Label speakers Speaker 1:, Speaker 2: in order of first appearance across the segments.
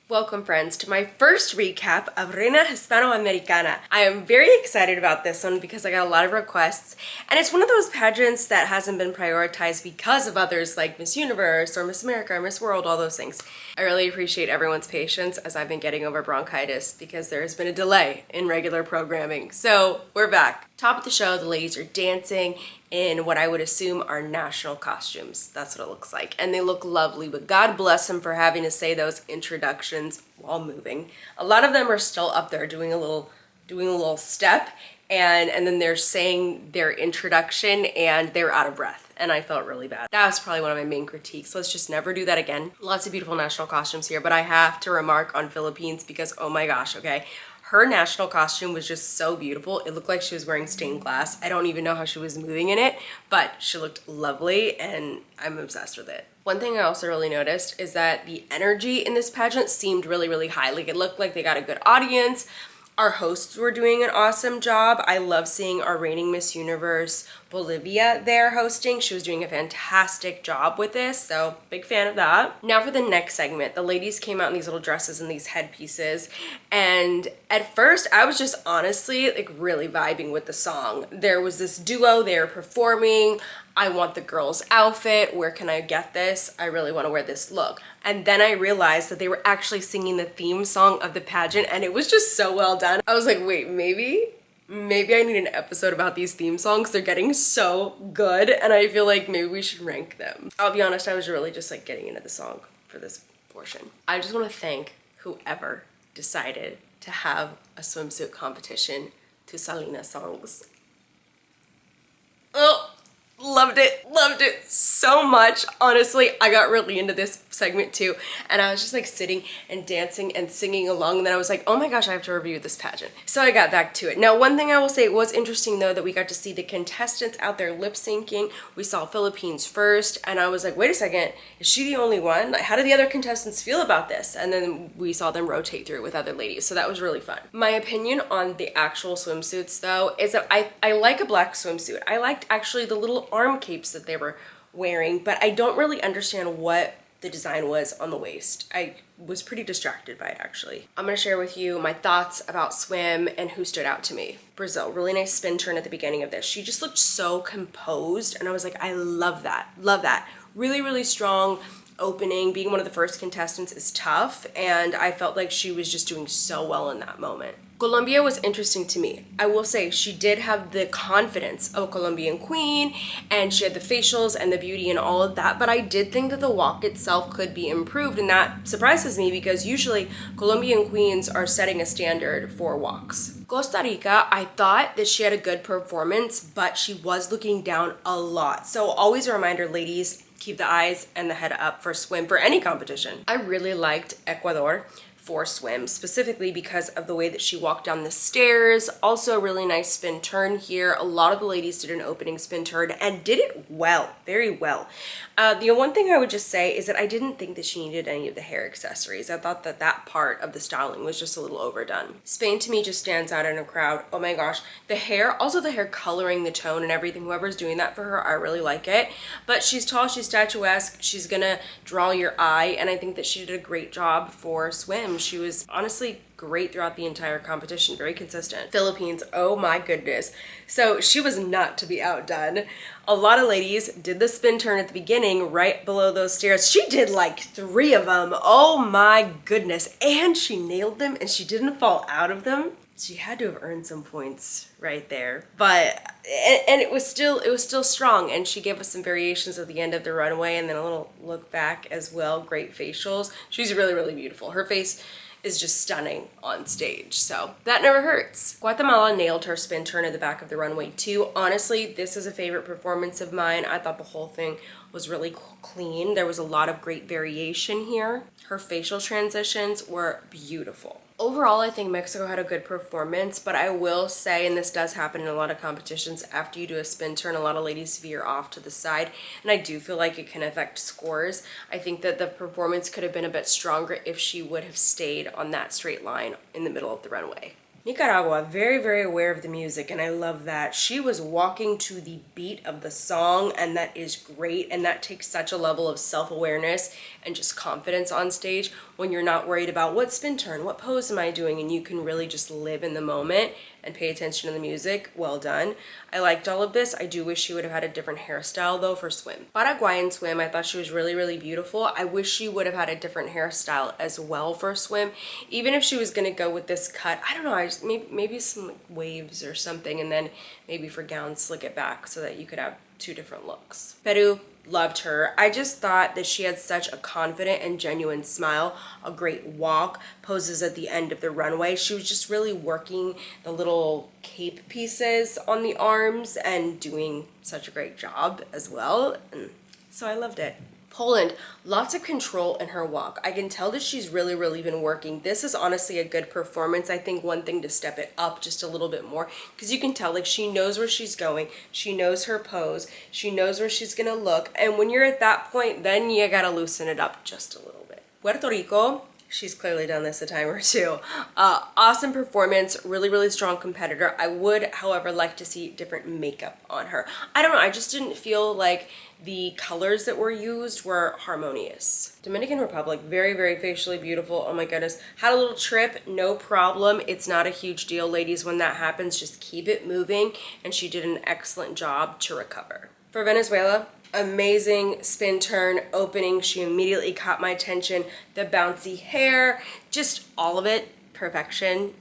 Speaker 1: Welcome friends to my first recap of Reina Hispanoamericana. I am very excited about this one because I got a lot of requests and it's one of those pageants that hasn't been prioritized because of others like Miss Universe or Miss America or Miss World, all those things. I really appreciate everyone's patience as I've been getting over bronchitis because there has been a delay in regular programming. So we're back. Top of the show, the ladies are dancing in what I would assume are national costumes. That's what it looks like. And they look lovely, but God bless them for having to say those introductions while moving. A lot of them are still up there doing a little step and then they're saying their introduction and they're out of breath. And I felt really bad. That was probably one of my main critiques. Let's just never do that again. Lots of beautiful national costumes here, but I have to remark on Philippines because oh my gosh, okay. Her national costume was just so beautiful. It looked like she was wearing stained glass. I don't even know how she was moving in it, but she looked lovely and I'm obsessed with it. One thing I also really noticed is that the energy in this pageant seemed really, really high. Like it looked like they got a good audience. Our hosts were doing an awesome job. I love seeing our reigning Miss Universe Bolivia there hosting. She was doing a fantastic job with this, so big fan of that. Now for the next segment, the ladies came out in these little dresses and these headpieces, and at first I was just honestly like really vibing with the song. There was this duo, they were performing. I want the girl's outfit. Where can I get this? I really want to wear this look. And then I realized that they were actually singing the theme song of the pageant and it was just so well done. I was like, wait, maybe I need an episode about these theme songs. They're getting so good and I feel like maybe we should rank them. I'll be honest, I was really just like getting into the song for this portion. I just want to thank whoever decided to have a swimsuit competition to Salina songs. Oh, loved it so much. Honestly, I got really into this segment too and I was just like sitting and dancing and singing along and then I was like, oh my gosh, I have to review this pageant. So I got back to it. Now one thing I will say, it was interesting though that we got to see the contestants out there lip syncing. We saw Philippines first and I was like, wait a second, is she the only one? Like, how do the other contestants feel about this? And then we saw them rotate through with other ladies, so that was really fun. My opinion on the actual swimsuits though is that I like a black swimsuit. I liked actually the little arm capes that they were wearing, but I don't really understand what the design was on the waist. I was pretty distracted by it actually. I'm gonna share with you my thoughts about swim and who stood out to me. Brazil, really nice spin turn at the beginning of this. She just looked so composed and I was like, I love that, love that. Really, really strong opening. Being one of the first contestants is tough and I felt like she was just doing so well in that moment. Colombia was interesting to me. I will say she did have the confidence of a Colombian queen and she had the facials and the beauty and all of that, but I did think that the walk itself could be improved and that surprises me because usually Colombian queens are setting a standard for walks. Costa Rica, I thought that she had a good performance, but she was looking down a lot. So always a reminder, ladies, keep the eyes and the head up for swim for any competition. I really liked Ecuador for swim, specifically because of the way that she walked down the stairs. Also a really nice spin turn here. A lot of the ladies did an opening spin turn and did it well, very well. The one thing I would just say is that I didn't think that she needed any of the hair accessories. I thought that that part of the styling was just a little overdone. Spain to me just stands out in a crowd. Oh my gosh. The hair, also the hair coloring the tone and everything, whoever's doing that for her, I really like it. But she's tall, she's statuesque, she's gonna draw your eye, and I think that she did a great job for swim. She was honestly great throughout the entire competition, very consistent. Philippines, oh my goodness. So she was not to be outdone. A lot of ladies did the spin turn at the beginning right below those stairs. She did like 3 of them. Oh my goodness. And she nailed them and she didn't fall out of them. She had to have earned some points right there, but and it was still strong, and she gave us some variations at the end of the runway and then a little look back as well. Great facials. She's really, really beautiful. Her face is just stunning on stage, so that never hurts. Guatemala nailed her spin turn at the back of the runway too. Honestly, this is a favorite performance of mine. I thought the whole thing was really clean. There was a lot of great variation here. Her facial transitions were beautiful. Overall, I think Mexico had a good performance, but I will say, and this does happen in a lot of competitions, after you do a spin turn, a lot of ladies veer off to the side, and I do feel like it can affect scores. I think that the performance could have been a bit stronger if she would have stayed on that straight line in the middle of the runway. Nicaragua, very, very aware of the music, and I love that. She was walking to the beat of the song, and that is great, and that takes such a level of self-awareness and just confidence on stage. when you're not worried about what spin turn, what pose am I doing, and you can really just live in the moment and pay attention to the music. Well done. I liked all of this. I do wish she would have had a different hairstyle though for swim. Paraguayan swim, I thought she was really, really beautiful. I wish she would have had a different hairstyle as well for swim. Even if she was gonna go with this cut, I don't know, maybe some like waves or something, and then maybe for gowns slick it back so that you could have two different looks. Peru, loved her. I just thought that she had such a confident and genuine smile, a great walk, poses at the end of the runway. She was just really working the little cape pieces on the arms and doing such a great job as well. And so I loved it. Poland, lots of control in her walk. I can tell that she's really, really been working. This is honestly a good performance. I think one thing to step it up just a little bit more, because you can tell like she knows where she's going. She knows her pose. She knows where she's gonna look. And when you're at that point, then you gotta loosen it up just a little bit. Puerto Rico, she's clearly done this a time or two. Awesome performance, really, really strong competitor. I would, however, like to see different makeup on her. I don't know, I just didn't feel like the colors that were used were harmonious. Dominican Republic, very, very facially beautiful. Oh my goodness. Had a little trip, no problem. It's not a huge deal, ladies. When that happens, just keep it moving. And she did an excellent job to recover. For Venezuela, amazing spin turn opening. She immediately caught my attention. The bouncy hair, just all of it, perfection.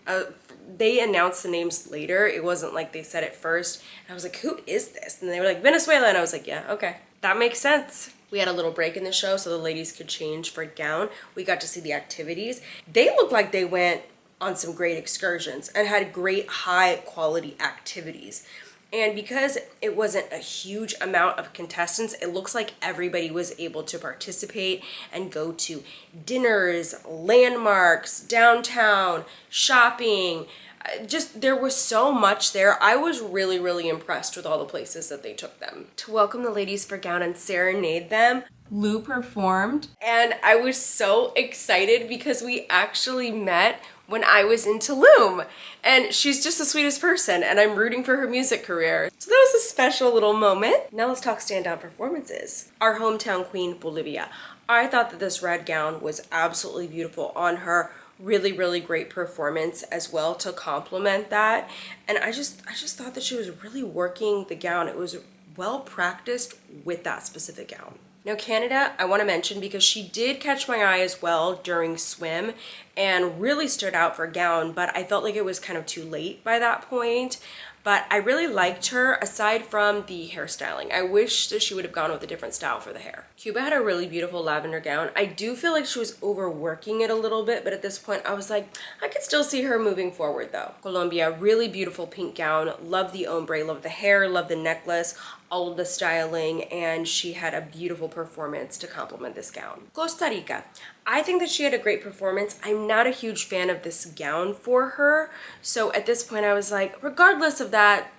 Speaker 1: They announced the names later. It wasn't like they said it first. And I was like, who is this? And they were like, Venezuela. And I was like, yeah, okay. That makes sense. We had a little break in the show so the ladies could change for gown. We got to see the activities. They looked like they went on some great excursions and had great high quality activities. And because it wasn't a huge amount of contestants, it looks like everybody was able to participate and go to dinners, landmarks, downtown, shopping. Just there was so much there. I was really, really impressed with all the places that they took them. To welcome the ladies for gown and serenade them, Lou performed. And I was so excited because we actually met when I was in Tulum. And she's just the sweetest person, and I'm rooting for her music career. So that was a special little moment. Now let's talk standout performances. Our hometown queen, Bolivia. I thought that this red gown was absolutely beautiful on her. Really, really great performance as well to complement that. And I just thought that she was really working the gown. It was well practiced with that specific gown. Now Canada, I want to mention because she did catch my eye as well during swim and really stood out for gown, but I felt like it was kind of too late by that point. But I really liked her aside from the hairstyling. I wish that she would have gone with a different style for the hair. Cuba had a really beautiful lavender gown. I do feel like she was overworking it a little bit, but at this point I was like, I could still see her moving forward though. Colombia, really beautiful pink gown. Love the ombre, love the hair, love the necklace, all of the styling, and she had a beautiful performance to complement this gown. Costa Rica. I think that she had a great performance. I'm not a huge fan of this gown for her. So at this point I was like, regardless of that,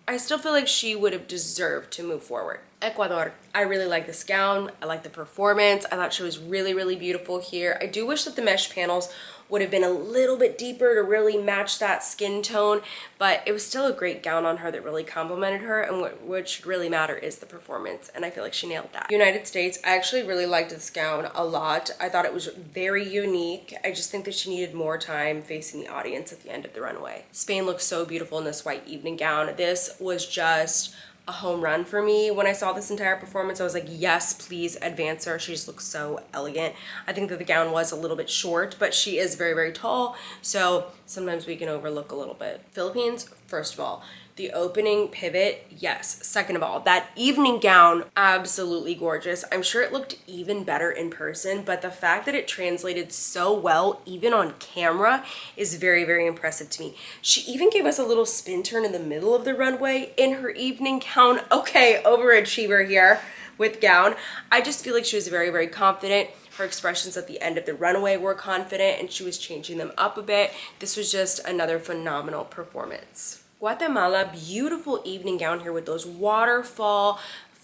Speaker 1: I still feel like she would have deserved to move forward. Ecuador. I really like this gown. I like the performance. I thought she was really, really beautiful here. I do wish that the mesh panels would have been a little bit deeper to really match that skin tone, but it was still a great gown on her that really complimented her, and what should really matter is the performance, and I feel like she nailed that. United States, I actually really liked this gown a lot. I thought it was very unique. I just think that she needed more time facing the audience at the end of the runway. Spain looks so beautiful in this white evening gown. This was just a home run for me. When I saw this entire performance, I was like, yes, please advance her. She just looks so elegant. I think that the gown was a little bit short, but she is very, very tall, so sometimes we can overlook a little bit. Philippines, first of all, the opening pivot, yes. Second of all, that evening gown, absolutely gorgeous. I'm sure it looked even better in person, but the fact that it translated so well, even on camera, is very, very impressive to me. She even gave us a little spin turn in the middle of the runway in her evening gown. Okay, overachiever here with gown. I just feel like she was very, very confident. Her expressions at the end of the runway were confident, and she was changing them up a bit. This was just another phenomenal performance. Guatemala, beautiful evening gown here with those waterfall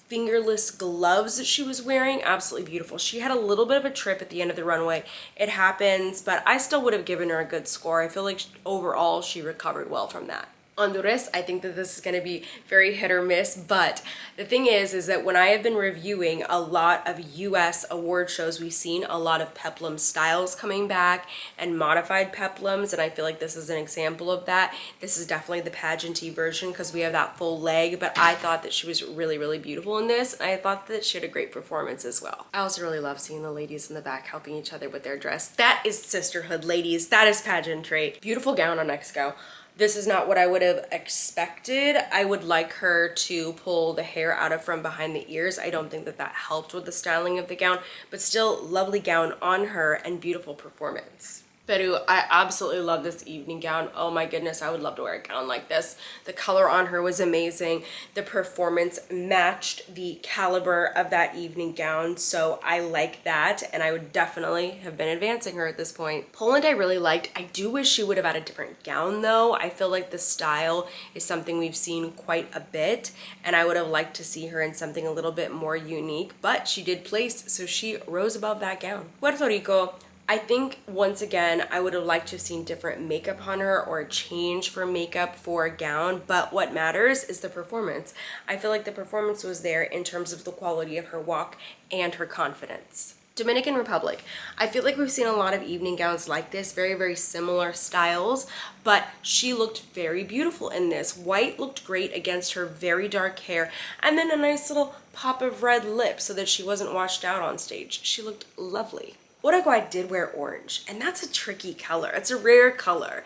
Speaker 1: fingerless gloves that she was wearing. Absolutely beautiful. She had a little bit of a trip at the end of the runway. It happens, but I still would have given her a good score. I feel like overall she recovered well from that. Honduras. I think that this is going to be very hit or miss, but the thing is that when I have been reviewing a lot of US award shows, we've seen a lot of peplum styles coming back and modified peplums, and I feel like this is an example of that. This is definitely the pageanty version because we have that full leg, but I thought that she was really, really beautiful in this, and I thought that she had a great performance as well. I also really love seeing the ladies in the back helping each other with their dress. That is sisterhood, ladies. That is pageantry. Beautiful gown on Mexico. This is not what I would have expected. I would like her to pull the hair out of from behind the ears. I don't think that that helped with the styling of the gown, but still lovely gown on her and beautiful performance. Peru, I absolutely love this evening gown. Oh my goodness, I would love to wear a gown like this. The color on her was amazing. The performance matched the caliber of that evening gown, so I like that, and I would definitely have been advancing her at this point. Poland I really liked. I do wish she would have had a different gown though. I feel like the style is something we've seen quite a bit, and I would have liked to see her in something a little bit more unique, but she did place, so she rose above that gown. Puerto Rico, I think, once again, I would have liked to have seen different makeup on her or a change for makeup for a gown, but what matters is the performance. I feel like the performance was there in terms of the quality of her walk and her confidence. Dominican Republic. I feel like we've seen a lot of evening gowns like this, very, very similar styles, but she looked very beautiful in this. White looked great against her very dark hair, and then a nice little pop of red lip so that she wasn't washed out on stage. She looked lovely. Uruguay did wear orange, and that's a tricky color. It's a rare color.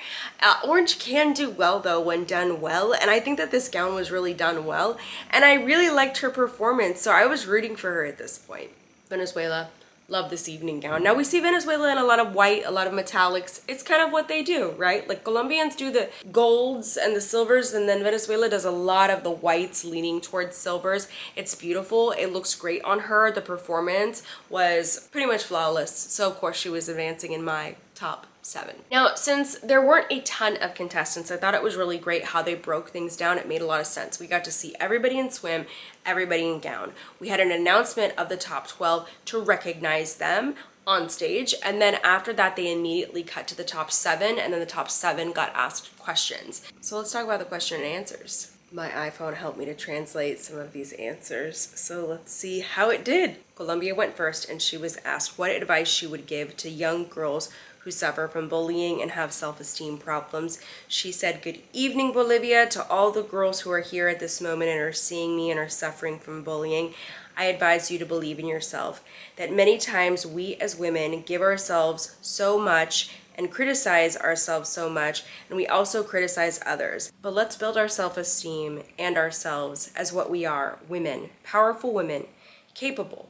Speaker 1: Orange can do well though when done well, and I think that this gown was really done well, and I really liked her performance, so I was rooting for her at this point. Venezuela. Love this evening gown. Now we see Venezuela in a lot of white, a lot of metallics. It's kind of what they do, right? Like Colombians do the golds and the silvers, and then Venezuela does a lot of the whites leaning towards silvers. It's beautiful. It looks great on her. The performance was pretty much flawless. So of course she was advancing in my top 7. Now, since there weren't a ton of contestants, I thought it was really great how they broke things down. It made a lot of sense. We got to see everybody in swim, everybody in gown. We had an announcement of the top 12 to recognize them on stage, and then after that they immediately cut to the top 7, and then the top 7 got asked questions. So let's talk about the question and answers. My iPhone helped me to translate some of these answers, so let's see how it did. Colombia went first, and she was asked what advice she would give to young girls who suffer from bullying and have self-esteem problems. She said, "Good evening, Bolivia, to all the girls who are here at this moment and are seeing me and are suffering from bullying. I advise you to believe in yourself, that many times we as women give ourselves so much and criticize ourselves so much, and we also criticize others. But let's build our self-esteem and ourselves as what we are, women, powerful women, capable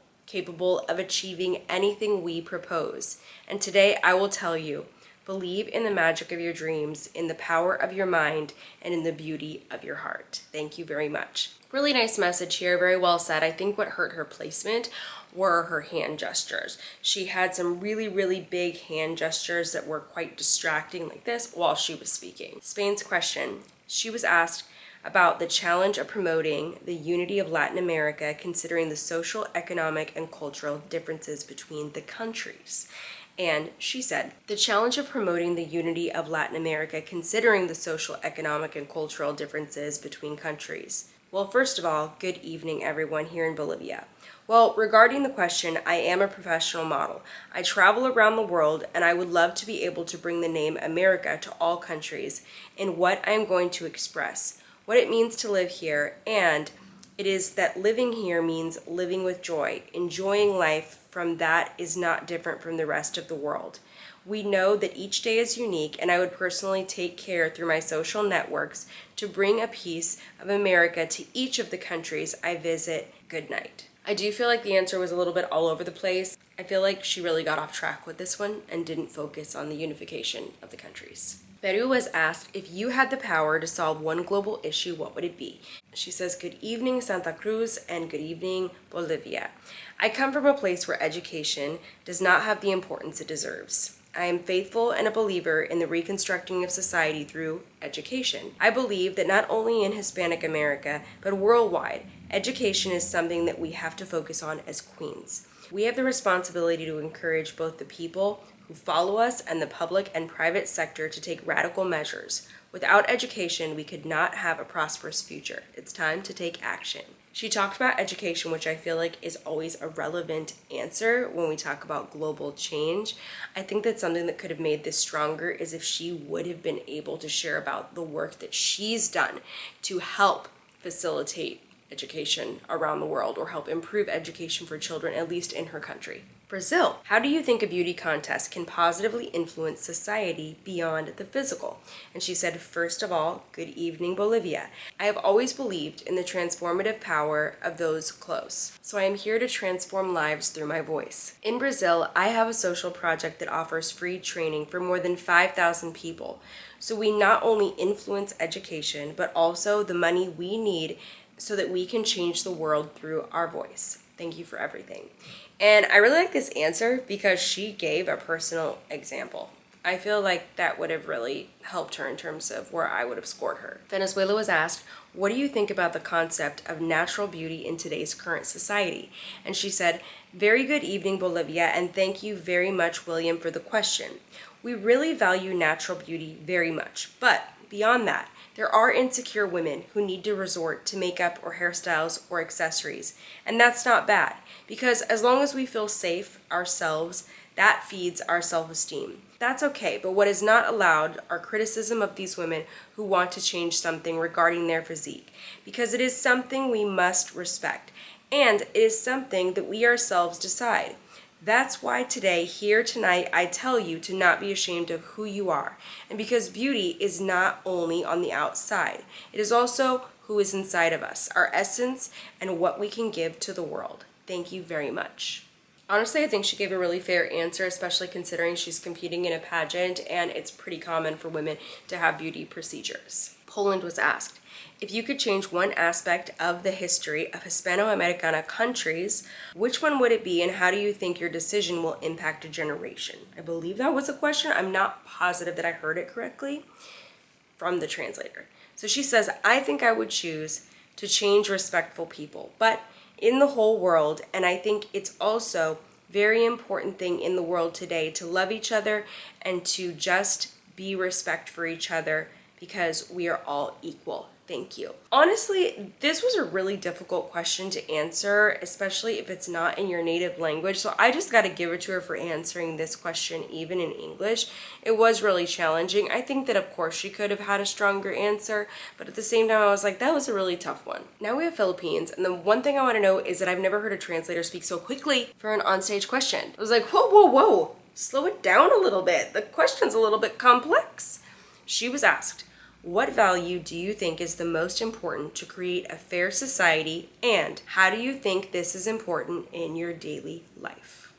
Speaker 1: of achieving anything we propose. And today I will tell you, believe in the magic of your dreams, in the power of your mind, and in the beauty of your heart." Thank you very much. Really nice message here, very well said. I think what hurt her placement were her hand gestures. She had some really, really big hand gestures that were quite distracting like this while she was speaking. Spain's question. She was asked about the challenge of promoting the unity of Latin America, considering the social, economic, and cultural differences between the countries. And she said, the challenge of promoting the unity of Latin America, considering the social, economic, and cultural differences between countries. Well, first of all, good evening, everyone here in Bolivia. Well, regarding the question, I am a professional model. I travel around the world, and I would love to be able to bring the name America to all countries in what I am going to express, what it means to live here, and it is that living here means living with joy, enjoying life from that is not different from the rest of the world. We know that each day is unique, and I would personally take care through my social networks to bring a piece of America to each of the countries I visit. Good night. I do feel like the answer was a little bit all over the place. I feel like she really got off track with this one and didn't focus on the unification of the countries. Peru was asked, if you had the power to solve one global issue, what would it be? She says, good evening, Santa Cruz, and good evening, Bolivia. I come from a place where education does not have the importance it deserves. I am faithful and a believer in the reconstructing of society through education. I believe that not only in Hispanic America, but worldwide, education is something that we have to focus on as queens. We have the responsibility to encourage both the people who follow us and the public and private sector to take radical measures. Without education, we could not have a prosperous future. It's time to take action. She talked about education, which I feel like is always a relevant answer when we talk about global change. I think that something that could have made this stronger is if she would have been able to share about the work that she's done to help facilitate education around the world or help improve education for children, at least in her country. Brazil. How do you think a beauty contest can positively influence society beyond the physical? And she said, first of all, good evening, Bolivia. I have always believed in the transformative power of those close. So I am here to transform lives through my voice. In Brazil, I have a social project that offers free training for more than 5,000 people. So we not only influence education, but also the money we need so that we can change the world through our voice. Thank you for everything. And I really like this answer because she gave a personal example. I feel like that would have really helped her in terms of where I would have scored her. Venezuela was asked, what do you think about the concept of natural beauty in today's current society? And she said, very good evening, Bolivia, and thank you very much, William, for the question. We really value natural beauty very much, but beyond that, there are insecure women who need to resort to makeup or hairstyles or accessories, and that's not bad, because as long as we feel safe ourselves, that feeds our self-esteem. That's okay, but what is not allowed are criticism of these women who want to change something regarding their physique, because it is something we must respect, and it is something that we ourselves decide. That's why today, here tonight, I tell you to not be ashamed of who you are. And because beauty is not only on the outside, it is also who is inside of us, our essence, and what we can give to the world. Thank you very much. Honestly, I think she gave a really fair answer, especially considering she's competing in a pageant and it's pretty common for women to have beauty procedures. Poland was asked, if you could change one aspect of the history of Hispanoamericana countries, which one would it be and how do you think your decision will impact a generation? I believe that was a question. I'm not positive that I heard it correctly from the translator. So she says, I think I would choose to change respectful people, but in the whole world, and I think it's also very important thing in the world today to love each other and to just be respect for each other because we are all equal. Thank you. Honestly, this was a really difficult question to answer, especially if it's not in your native language. So I just got to give it to her for answering this question even in English. It was really challenging. I think that of course she could have had a stronger answer, but at the same time I was like, that was a really tough one. Now we have Philippines, and the one thing I want to know is that I've never heard a translator speak so quickly for an onstage question. I was like, whoa, whoa, whoa, slow it down a little bit. The question's a little bit complex. She was asked, what value do you think is the most important to create a fair society, and how do you think this is important in your daily life?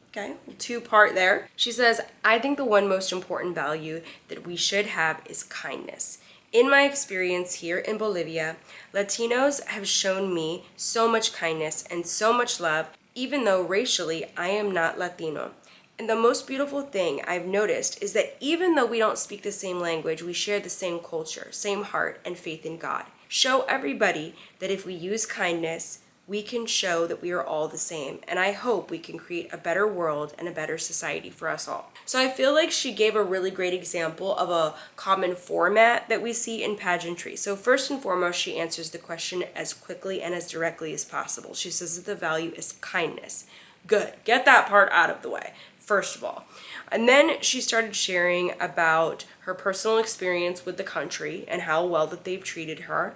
Speaker 1: Okay, two-part there. She says, I think the one most important value that we should have is kindness. In my experience here in Bolivia, Latinos have shown me so much kindness and so much love, even though racially I am not Latino. And the most beautiful thing I've noticed is that even though we don't speak the same language, we share the same culture, same heart, and faith in God. Show everybody that if we use kindness, we can show that we are all the same. And I hope we can create a better world and a better society for us all. So I feel like she gave a really great example of a common format that we see in pageantry. So first and foremost, she answers the question as quickly and as directly as possible. She says that the value is kindness. Good. Get that part out of the way, first of all. And then she started sharing about her personal experience with the country and how well that they've treated her.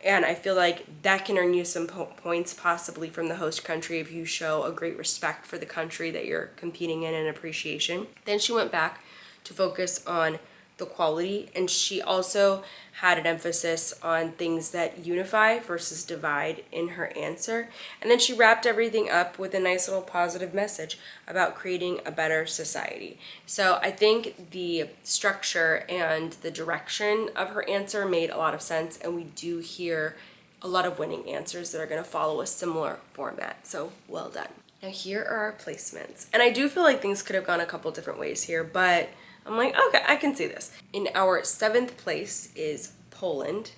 Speaker 1: And I feel like that can earn you some points possibly from the host country if you show a great respect for the country that you're competing in and appreciation. Then she went back to focus on the quality, and she also had an emphasis on things that unify versus divide in her answer. And then she wrapped everything up with a nice little positive message about creating a better society. So I think the structure and the direction of her answer made a lot of sense, and we do hear a lot of winning answers that are going to follow a similar format. So well done. Now here are our placements. And I do feel like things could have gone a couple different ways here, but I'm like, okay, I can see this. In our 7th place is Poland.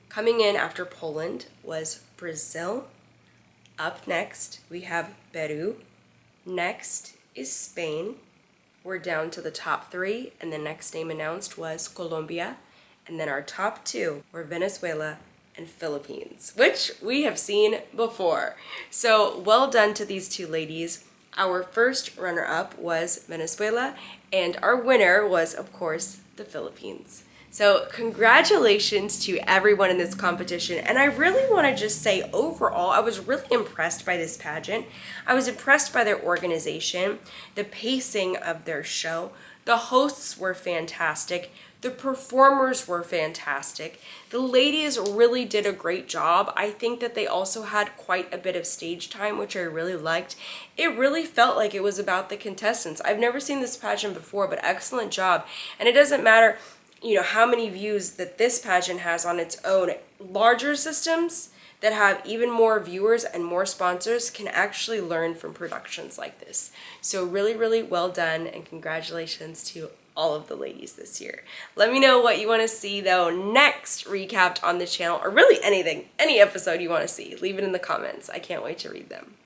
Speaker 1: Coming in after Poland was Brazil. Up next, we have Peru. Next is Spain. We're down to the top 3, and the next name announced was Colombia. And then our top two were Venezuela and Philippines, which we have seen before. So well done to these two ladies. Our first runner-up was Venezuela, and our winner was, of course, the Philippines. So congratulations to everyone in this competition. And I really want to just say overall, I was really impressed by this pageant. I was impressed by their organization, the pacing of their show. The hosts were fantastic. The performers were fantastic. The ladies really did a great job. I think that they also had quite a bit of stage time, which I really liked. It really felt like it was about the contestants. I've never seen this pageant before, but excellent job. And it doesn't matter, you know, how many views that this pageant has on its own. Larger systems that have even more viewers and more sponsors can actually learn from productions like this. So really, really well done, and congratulations to all of the ladies this year. Let me know what you want to see though next recapped on the channel, or really anything, any episode you want to see. Leave it in the comments. I can't wait to read them.